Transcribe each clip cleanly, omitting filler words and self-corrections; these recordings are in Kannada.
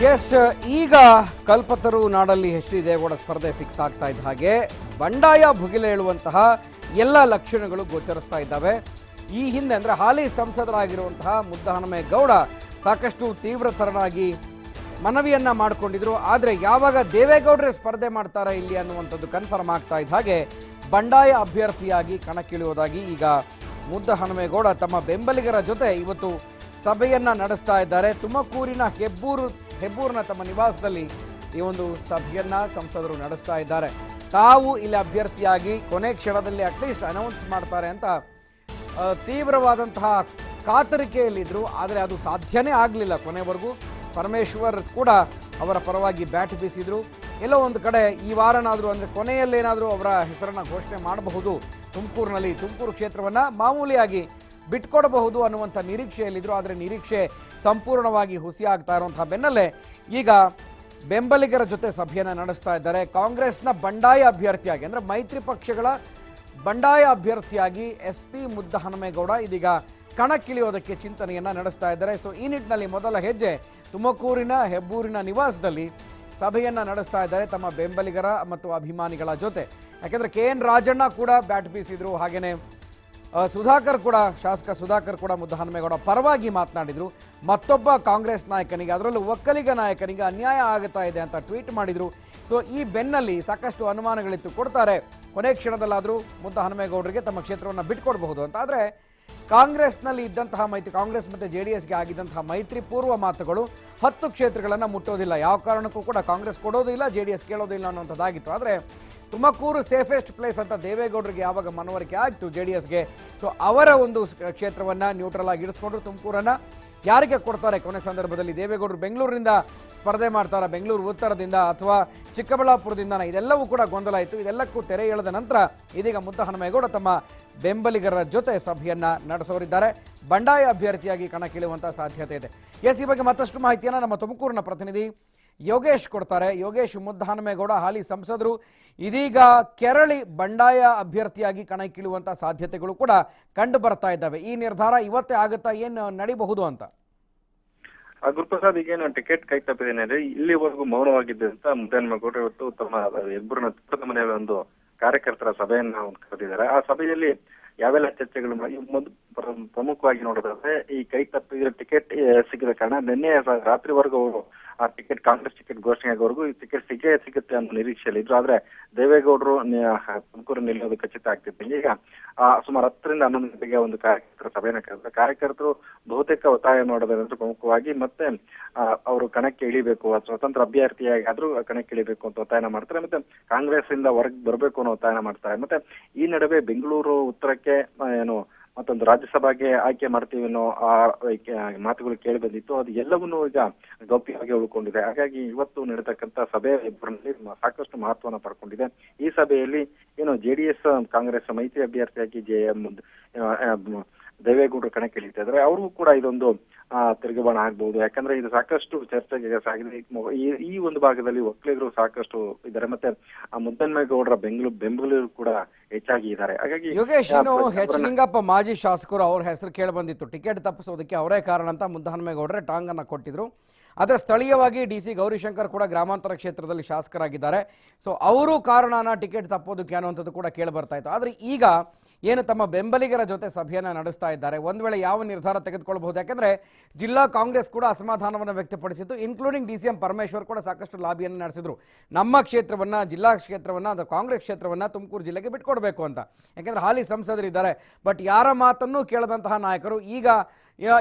ಎಸ್, ಈಗ ಕಲ್ಪತರು ನಾಡಲ್ಲಿ ಎಚ್ ಡಿ ದೇವೇಗೌಡ ಸ್ಪರ್ಧೆ ಫಿಕ್ಸ್ ಆಗ್ತಾ ಇದ್ದ ಹಾಗೆ ಬಂಡಾಯ ಭುಗಿಲೇಳುವಂತಹ ಎಲ್ಲ ಲಕ್ಷಣಗಳು ಗೋಚರಿಸ್ತಾ ಇದ್ದಾವೆ. ಈ ಹಿಂದೆ ಅಂದರೆ ಹಾಲಿ ಸಂಸದರಾಗಿರುವಂತಹ ಮುದ್ದಹನುಮೇಗೌಡ ಸಾಕಷ್ಟು ತೀವ್ರತರನಾಗಿ ಮನವಿಯನ್ನ ಮಾಡಿಕೊಂಡಿದ್ರು. ಆದರೆ ಯಾವಾಗ ದೇವೇಗೌಡರೇ ಸ್ಪರ್ಧೆ ಮಾಡ್ತಾರೆ ಇಲ್ಲಿ ಅನ್ನುವಂಥದ್ದು ಕನ್ಫರ್ಮ್ ಆಗ್ತಾ ಇದ್ದ ಹಾಗೆ ಬಂಡಾಯ ಅಭ್ಯರ್ಥಿಯಾಗಿ ಕಣಕ್ಕಿಳಿಯೋದಾಗಿ ಈಗ ಮುದ್ದಹನುಮೇಗೌಡ ತಮ್ಮ ಬೆಂಬಲಿಗರ ಜೊತೆ ಇವತ್ತು ಸಭೆಯನ್ನ ನಡೆಸ್ತಾ ಇದ್ದಾರೆ. ತುಮಕೂರಿನ ಹೆಬ್ಬೂರಿನ ತಮ್ಮ ನಿವಾಸದಲ್ಲಿ ಈ ಒಂದು ಸಭೆಯನ್ನ ಸಂಸದರು ನಡೆಸ್ತಾ ಇದ್ದಾರೆ. ತಾವು ಇಲ್ಲಿ ಅಭ್ಯರ್ಥಿಯಾಗಿ ಕೊನೆ ಕ್ಷಣದಲ್ಲಿ ಅಟ್ಲೀಸ್ಟ್ ಅನೌನ್ಸ್ ಮಾಡ್ತಾರೆ ಅಂತ ತೀವ್ರವಾದಂತಹ ಕಾತರಿಕೆಯಲ್ಲಿದ್ದರು. ಆದರೆ ಅದು ಸಾಧ್ಯನೇ ಆಗಲಿಲ್ಲ. ಕೊನೆವರೆಗೂ ಪರಮೇಶ್ವರ್ ಕೂಡ ಅವರ ಪರವಾಗಿ ಬ್ಯಾಟ್ ಬೀಸಿದ್ರು. ಎಲ್ಲೋ ಒಂದು ಕಡೆ ಈ ವಾರನಾದರೂ ಅಂದರೆ ಕೊನೆಯಲ್ಲೇನಾದರೂ ಅವರ ಹೆಸರನ್ನು ಘೋಷಣೆ ಮಾಡಬಹುದು, ತುಮಕೂರು ಕ್ಷೇತ್ರವನ್ನು ಮಾಮೂಲಿಯಾಗಿ ಬಿಟ್ಕೊಡಬಹುದು ಅನ್ನುವಂಥ ನಿರೀಕ್ಷೆಯಲ್ಲಿದ್ದರು. ಆದರೆ ನಿರೀಕ್ಷೆ ಸಂಪೂರ್ಣವಾಗಿ ಹುಸಿಯಾಗ್ತಾ ಇರುವಂತಹ ಬೆನ್ನಲ್ಲೇ ಈಗ ಬೆಂಬಲಿಗರ ಜೊತೆ ಸಭೆಯನ್ನು ನಡೆಸ್ತಾ ಇದ್ದಾರೆ. ಕಾಂಗ್ರೆಸ್ನ ಬಂಡಾಯ ಅಭ್ಯರ್ಥಿಯಾಗಿ ಅಂದರೆ ಮೈತ್ರಿ ಪಕ್ಷಗಳ ಬಂಡಾಯ ಅಭ್ಯರ್ಥಿಯಾಗಿ SP ಮುದ್ದಹನುಮೇಗೌಡ ಇದೀಗ ಕಣಕ್ಕಿಳಿಯೋದಕ್ಕೆ ಚಿಂತನೆಯನ್ನು ನಡೆಸ್ತಾ ಇದ್ದಾರೆ. ಸೊ ಈ ನಿಟ್ಟಿನಲ್ಲಿ ಮೊದಲ ಹೆಜ್ಜೆ ತುಮಕೂರಿನ ಹೆಬ್ಬೂರಿನ ನಿವಾಸದಲ್ಲಿ ಸಭೆಯನ್ನು ನಡೆಸ್ತಾ ಇದ್ದಾರೆ ತಮ್ಮ ಬೆಂಬಲಿಗರ ಮತ್ತು ಅಭಿಮಾನಿಗಳ ಜೊತೆ. ಯಾಕೆಂದರೆ KN ರಾಜಣ್ಣ ಕೂಡ ಬ್ಯಾಟ್ ಬೀಸಿದ್ರು. ಹಾಗೆಯೇ ಶಾಸಕ ಸುಧಾಕರ್ ಕೂಡ ಮುದ್ದಹನುಮೇಗೌಡ ಪರವಾಗಿ ಮಾತನಾಡಿದರು. ಮತ್ತೊಬ್ಬ ಕಾಂಗ್ರೆಸ್ ನಾಯಕನಿಗೆ, ಅದರಲ್ಲೂ ಒಕ್ಕಲಿಗ ನಾಯಕನಿಗೆ ಅನ್ಯಾಯ ಆಗುತ್ತಾ ಇದೆ ಅಂತ ಟ್ವೀಟ್ ಮಾಡಿದರು. ಸೊ ಈ ಬೆನ್ನಲ್ಲಿ ಸಾಕಷ್ಟು ಅನುಮಾನಗಳಿತ್ತು, ಕೊಡ್ತಾರೆ ಕೊನೆ ಕ್ಷಣದಲ್ಲಾದರೂ ಮುದ್ದಹನುಮೇಗೌಡರಿಗೆ ತಮ್ಮ ಕ್ಷೇತ್ರವನ್ನು ಬಿಟ್ಕೊಡ್ಬಹುದು ಅಂತ. ಆದರೆ ಕಾಂಗ್ರೆಸ್ನಲ್ಲಿ ಇದ್ದಂತಹ ಕಾಂಗ್ರೆಸ್ ಮತ್ತು JDSಗೆ ಆಗಿದ್ದಂತಹ ಮೈತ್ರಿ ಪೂರ್ವ ಮಾತುಗಳು 10 ಕ್ಷೇತ್ರಗಳನ್ನು ಮುಟ್ಟೋದಿಲ್ಲ, ಯಾವ ಕಾರಣಕ್ಕೂ ಕೂಡ ಕಾಂಗ್ರೆಸ್ ಕೊಡೋದಿಲ್ಲ, JDS ಕೇಳೋದಿಲ್ಲ ಅನ್ನೋಂಥದ್ದಾಗಿತ್ತು. ಆದರೆ ತುಮಕೂರು ಸೇಫೆಸ್ಟ್ ಪ್ಲೇಸ್ ಅಂತ ದೇವೇಗೌಡರಿಗೆ ಯಾವಾಗ ಮನವರಿಕೆ ಆಗಿತ್ತು JDSಗೆ, ಸೊ ಅವರ ಒಂದು ಕ್ಷೇತ್ರವನ್ನು ನ್ಯೂಟ್ರಲ್ ಆಗಿ ಇಡಿಸ್ಕೊಂಡ್ರು. ತುಮಕೂರನ್ನು ಯಾರಿಗೆ ಕೊಡ್ತಾರೆ ಕೊನೆ ಸಂದರ್ಭದಲ್ಲಿ? ದೇವೇಗೌಡರು ಬೆಂಗಳೂರಿನಿಂದ ಸ್ಪರ್ಧೆ ಮಾಡ್ತಾರೆ, ಬೆಂಗಳೂರು ಉತ್ತರದಿಂದ ಅಥವಾ ಚಿಕ್ಕಬಳ್ಳಾಪುರದಿಂದ, ಇದೆಲ್ಲವೂ ಕೂಡ ಗೊಂದಲ ಇತ್ತು. ಇದೆಲ್ಲಕ್ಕೂ ತೆರೆ ಎಳೆದ ನಂತರ ಇದೀಗ ಮುದ್ದಹನುಮೇಗೌಡ ತಮ್ಮ ಬೆಂಬಲಿಗರ ಜೊತೆ ಸಭೆಯನ್ನ ನಡೆಸೋರಿದ್ದಾರೆ. ಬಂಡಾಯ ಅಭ್ಯರ್ಥಿಯಾಗಿ ಕಣಕ್ಕಿಳಿಯುವಂತಹ ಸಾಧ್ಯತೆ ಇದೆ. ಎಸ್, ಈ ಬಗ್ಗೆ ಮತ್ತಷ್ಟು ಮಾಹಿತಿಯನ್ನು ನಮ್ಮ ತುಮಕೂರಿನ ಪ್ರತಿನಿಧಿ ಯೋಗೇಶ್ ಕೊಡ್ತಾರೆ. ಯೋಗೇಶ್, ಮುದ್ದಹನುಮೇಗೌಡ ಹಾಲಿ ಸಂಸದರು ಇದೀಗ ಕೆರಳಿ ಬಂಡಾಯ ಅಭ್ಯರ್ಥಿಯಾಗಿ ಕಣಕ್ಕಿಳಿಯುವಂತಹ ಸಾಧ್ಯತೆಗಳು ಕೂಡ ಕಂಡು ಬರ್ತಾ ಇದ್ದಾವೆ. ಈ ನಿರ್ಧಾರ ಇವತ್ತೇ ಆಗುತ್ತಾ, ಏನು ನಡಿಬಹುದು ಅಂತ? ಗುರುಪ್ರಸಾದ್, ಈಗೇನು ಟಿಕೆಟ್ ಕೈ ತಪ್ಪಿದ್ದೇನೆ ಅಂದ್ರೆ ಇಲ್ಲಿವರೆಗೂ ಮೌನವಾಗಿದ್ದೆ ಅಂತ ಮುದ್ದಹನುಮೇಗೌಡ ಇವತ್ತು ತಮ್ಮ ಹೆಬ್ಬೂರಿನ ಚಿತ್ರದ ಮನೆಯ ಒಂದು ಕಾರ್ಯಕರ್ತರ ಸಭೆಯನ್ನ ಕರೆದಿದ್ದಾರೆ. ಆ ಸಭೆಯಲ್ಲಿ ಯಾವೆಲ್ಲ ಚರ್ಚೆಗಳು ಪ್ರಮುಖವಾಗಿ ನೋಡೋದಾದ್ರೆ, ಈ ಕೈ ತಪ್ಪಿದ್ರೆ ಟಿಕೆಟ್ ಸಿಗದ ಕಾರಣ ನಿನ್ನೆ ರಾತ್ರಿವರೆಗೂ ಆ ಟಿಕೆಟ್, ಕಾಂಗ್ರೆಸ್ ಟಿಕೆಟ್ ಘೋಷಣೆ ಆಗೋವರೆಗೂ ಈ ಟಿಕೆಟ್ ಸಿಗುತ್ತೆ ಅನ್ನೋ ನಿರೀಕ್ಷೆಯಲ್ಲಿ ಇದ್ರು. ಆದ್ರೆ ದೇವೇಗೌಡರು ತುಮಕೂರು ನಿಲ್ಲೋದು ಖಚಿತ ಆಗ್ತಿತ್ತು. ಈಗ ಸುಮಾರು 10 ರಿಂದ 11 ಗಂಟೆಗೆ ಒಂದು ಕಾರ್ಯಕರ್ತರ ಸಭೆಯನ್ನು ಕರೆದ ಕಾರ್ಯಕರ್ತರು ಬಹುತೇಕ ಒತ್ತಾಯ ಮಾಡೋದಂದ್ರೆ ಪ್ರಮುಖವಾಗಿ ಮತ್ತೆ ಅವರು ಕಣಕ್ಕೆ ಇಳಿಬೇಕು, ಸ್ವತಂತ್ರ ಅಭ್ಯರ್ಥಿಯಾಗಿ ಆದ್ರೂ ಕಣಕ್ಕೆ ಇಳಿಬೇಕು ಅಂತ ಒತ್ತಾಯನ ಮಾಡ್ತಾರೆ. ಮತ್ತೆ ಕಾಂಗ್ರೆಸ್ ಇಂದ ಹೊರಗೆ ಬರಬೇಕು ಅನ್ನೋ ಒತ್ತಾಯನ ಮಾಡ್ತಾರೆ. ಮತ್ತೆ ಈ ನಡುವೆ ಬೆಂಗಳೂರು ಉತ್ತರಕ್ಕೆ ಮತ್ತೊಂದು ರಾಜ್ಯಸಭೆಗೆ ಆಯ್ಕೆ ಮಾಡ್ತೀವಿ ಅನ್ನೋ ಮಾತುಗಳು ಕೇಳಿ ಬಂದಿತ್ತು. ಅದು ಎಲ್ಲವನ್ನೂ ಈಗ ಗೌಪ್ಯವಾಗಿ ಉಳ್ಕೊಂಡಿದೆ. ಹಾಗಾಗಿ ಇವತ್ತು ನಡೆತಕ್ಕಂಥ ಸಭೆ ಸಾಕಷ್ಟು ಮಹತ್ವನ ಪಡ್ಕೊಂಡಿದೆ. ಈ ಸಭೆಯಲ್ಲಿ JDS ಕಾಂಗ್ರೆಸ್ ಮೈತ್ರಿ ಅಭ್ಯರ್ಥಿಯಾಗಿ ದೇವೇಗೌಡರು ಕಣಕ್ಕೆ ಇಳಿತಾ ಇದ್ದಾರೆ. ಅವ್ರಿಗೂ ಕೂಡ ಇದೊಂದು ತಿರುಗುಬಾಣ ಆಗ್ಬಹುದು. ಯಾಕಂದ್ರೆ ಇದು ಸಾಕಷ್ಟು ಚರ್ಚೆಗೆ ಸಾಗಿದೆ. ಈ ಒಂದು ಭಾಗದಲ್ಲಿ ಒಕ್ಕಲಿಗರು ಸಾಕಷ್ಟು ಇದ್ದಾರೆ, ಮತ್ತೆ ಮುದ್ದಹನುಮೇಗೌಡರ ಬೆಂಬಲಿಗರು ಕೂಡ ಹೆಚ್ಚಾಗಿ ಇದ್ದಾರೆ. ಹಾಗಾಗಿ ಯೋಗೇಶ್, H ನಿಂಗಪ್ಪ ಮಾಜಿ ಶಾಸಕರು ಅವ್ರ ಹೆಸರು ಕೇಳಿ ಬಂದಿತ್ತು. ಟಿಕೆಟ್ ತಪ್ಪಿಸೋದಕ್ಕೆ ಅವರೇ ಕಾರಣ ಅಂತ ಮುದ್ದಹನುಮೇಗೌಡರೇ ಟಾಂಗ್ ಅನ್ನ ಕೊಟ್ಟಿದ್ರು. ಆದರೆ ಸ್ಥಳೀಯವಾಗಿ DC ಗೌರಿಶಂಕರ್ ಕೂಡ ಗ್ರಾಮಾಂತರ ಕ್ಷೇತ್ರದಲ್ಲಿ ಶಾಸಕರಾಗಿದ್ದಾರೆ. ಸೊ ಅವರು ಕಾರಣನ ಟಿಕೆಟ್ ತಪ್ಪೋದಕ್ಕೆ ಅನ್ನುವಂಥದ್ದು ಕೂಡ ಕೇಳಿ ಬರ್ತಾ ಇತ್ತು. ಆದರೆ ಈಗ ಏನು ತಮ್ಮ ಬೆಂಬಲಿಗರ ಜೊತೆ ಸಭೆಯನ್ನು ನಡೆಸ್ತಾ ಇದ್ದಾರೆ, ಒಂದು ವೇಳೆ ಯಾವ ನಿರ್ಧಾರ ತೆಗೆದುಕೊಳ್ಳಬಹುದು? ಯಾಕೆಂದರೆ ಜಿಲ್ಲಾ ಕಾಂಗ್ರೆಸ್ ಕೂಡ ಅಸಮಾಧಾನವನ್ನು ವ್ಯಕ್ತಪಡಿಸಿತ್ತು, ಇನ್ಕ್ಲೂಡಿಂಗ್ DCM ಪರಮೇಶ್ವರ್ ಕೂಡ ಸಾಕಷ್ಟು ಲಾಬಿಯನ್ನು ನಡೆಸಿದ್ರು. ನಮ್ಮ ಕ್ಷೇತ್ರವನ್ನು, ಜಿಲ್ಲಾ ಕ್ಷೇತ್ರವನ್ನು, ಅದು ಕಾಂಗ್ರೆಸ್ ಕ್ಷೇತ್ರವನ್ನು ತುಮಕೂರು ಜಿಲ್ಲೆಗೆ ಬಿಟ್ಕೊಡ್ಬೇಕು ಅಂತ. ಯಾಕೆಂದರೆ ಹಾಲಿ ಸಂಸದರಿದ್ದಾರೆ. ಬಟ್ ಯಾರ ಮಾತನ್ನು ಕೇಳದಂತಹ ನಾಯಕರು ಈಗ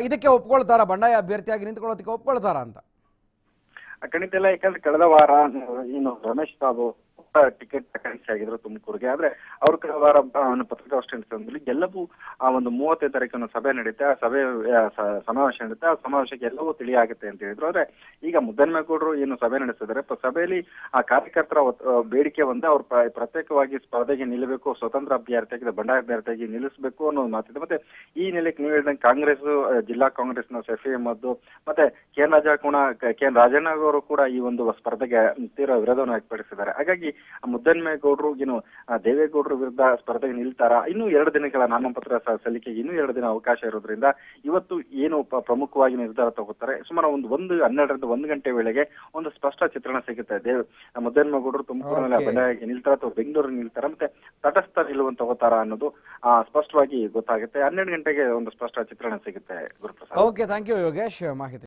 ಇದಕ್ಕೆ ಒಪ್ಕೊಳ್ತಾರ, ಬಂಡಾಯ ಅಭ್ಯರ್ಥಿಯಾಗಿ ನಿಂತ್ಕೊಳ್ಳೋದಕ್ಕೆ ಒಪ್ಕೊಳ್ತಾರ ಅಂತ? ಖಂಡಿತ ಇಲ್ಲ. ಯಾಕಂದ್ರೆ ಕಳೆದ ವಾರ ರಮೇಶ್ ಬಾಬು ಟಿಕೆಟ್ ಆಕಾಂಕ್ಷಿ ಆಗಿದ್ರು ತುಮಕೂರಿಗೆ. ಆದ್ರೆ ಅವ್ರು ಕಳೆದ ವಾರ ಪತ್ರಿಕಾಗೋಷ್ಠಿ ನಡೆಸಿದ್ರಲ್ಲಿ ಎಲ್ಲವೂ ಒಂದು 35 ತಾರೀಕು ಸಭೆ ನಡೀತೆ, ಆ ಸಭೆ ಸಮಾವೇಶ ನಡೀತೆ, ಆ ಸಮಾವೇಶಕ್ಕೆ ಎಲ್ಲವೂ ತಿಳಿಯಾಗುತ್ತೆ ಅಂತ ಹೇಳಿದ್ರು. ಆದ್ರೆ ಈಗ ಮುದ್ದಹನುಮೇಗೌಡರು ಸಭೆ ನಡೆಸಿದ್ದಾರೆ. ಸಭೆಯಲ್ಲಿ ಆ ಕಾರ್ಯಕರ್ತರ ಬೇಡಿಕೆ ಒಂದೇ, ಅವ್ರು ಪ್ರತ್ಯೇಕವಾಗಿ ಸ್ಪರ್ಧೆಗೆ ನಿಲ್ಲಬೇಕು, ಸ್ವತಂತ್ರ ಅಭ್ಯರ್ಥಿಯಾಗಿ ಬಂಡಾಯ ಅಭ್ಯರ್ಥಿಯಾಗಿ ನಿಲ್ಲಿಸಬೇಕು ಅನ್ನೋ ಮಾತಿದೆ. ಮತ್ತೆ ಈ ನೆಲೆಗೆ ನೀವು ಹೇಳಿದಂಗೆ ಕಾಂಗ್ರೆಸ್, ಜಿಲ್ಲಾ ಕಾಂಗ್ರೆಸ್ನ ಶಫಿ ಅಹಮದ್ ಮತ್ತೆ KN ರಾಜಣ್ಣ ಅವರು ಕೂಡ ಈ ಒಂದು ಸ್ಪರ್ಧೆಗೆ ತೀವ್ರ ವಿರೋಧವನ್ನು ವ್ಯಕ್ತಪಡಿಸಿದ್ದಾರೆ. ಹಾಗಾಗಿ ಮುದ್ದನ್ಮೇಗೌಡರು ಏನು ದೇವೇಗೌಡರು ವಿರುದ್ಧ ಸ್ಪರ್ಧೆಗೆ ನಿಲ್ತಾರಾ, ಇನ್ನು 2 ದಿನಗಳ ನಾಮಪತ್ರ ಸಲ್ಲಿಕೆಗೆ ಇನ್ನೂ 2 ದಿನ ಅವಕಾಶ ಇರೋದ್ರಿಂದ ಇವತ್ತು ಏನು ಪ್ರಮುಖವಾಗಿ ನಿರ್ಧಾರ ತಗೋತಾರೆ. ಸುಮಾರು ಒಂದು 12ರಿಂದ 1 ಗಂಟೆ ವೇಳೆಗೆ ಒಂದು ಸ್ಪಷ್ಟ ಚಿತ್ರಣ ಸಿಗುತ್ತೆ. ಮುದ್ದನ್ಮೇಗೌಡರು ತುಮಕೂರಿನಲ್ಲಿ ಬಂಡಾಯಕ್ಕೆ ನಿಲ್ತಾರ ಅಥವಾ ಬೆಂಗಳೂರಿಗೆ ನಿಲ್ತಾರ, ಮತ್ತೆ ತಟಸ್ಥ ನಿಲುವನ್ನು ತಗೋತಾರ ಅನ್ನೋದು ಸ್ಪಷ್ಟವಾಗಿ ಗೊತ್ತಾಗುತ್ತೆ. 12 ಗಂಟೆಗೆ ಒಂದು ಸ್ಪಷ್ಟ ಚಿತ್ರಣ ಸಿಗುತ್ತೆ. Guruprasad. Okay, thank you Yogesh ಮಾಹಿತಿ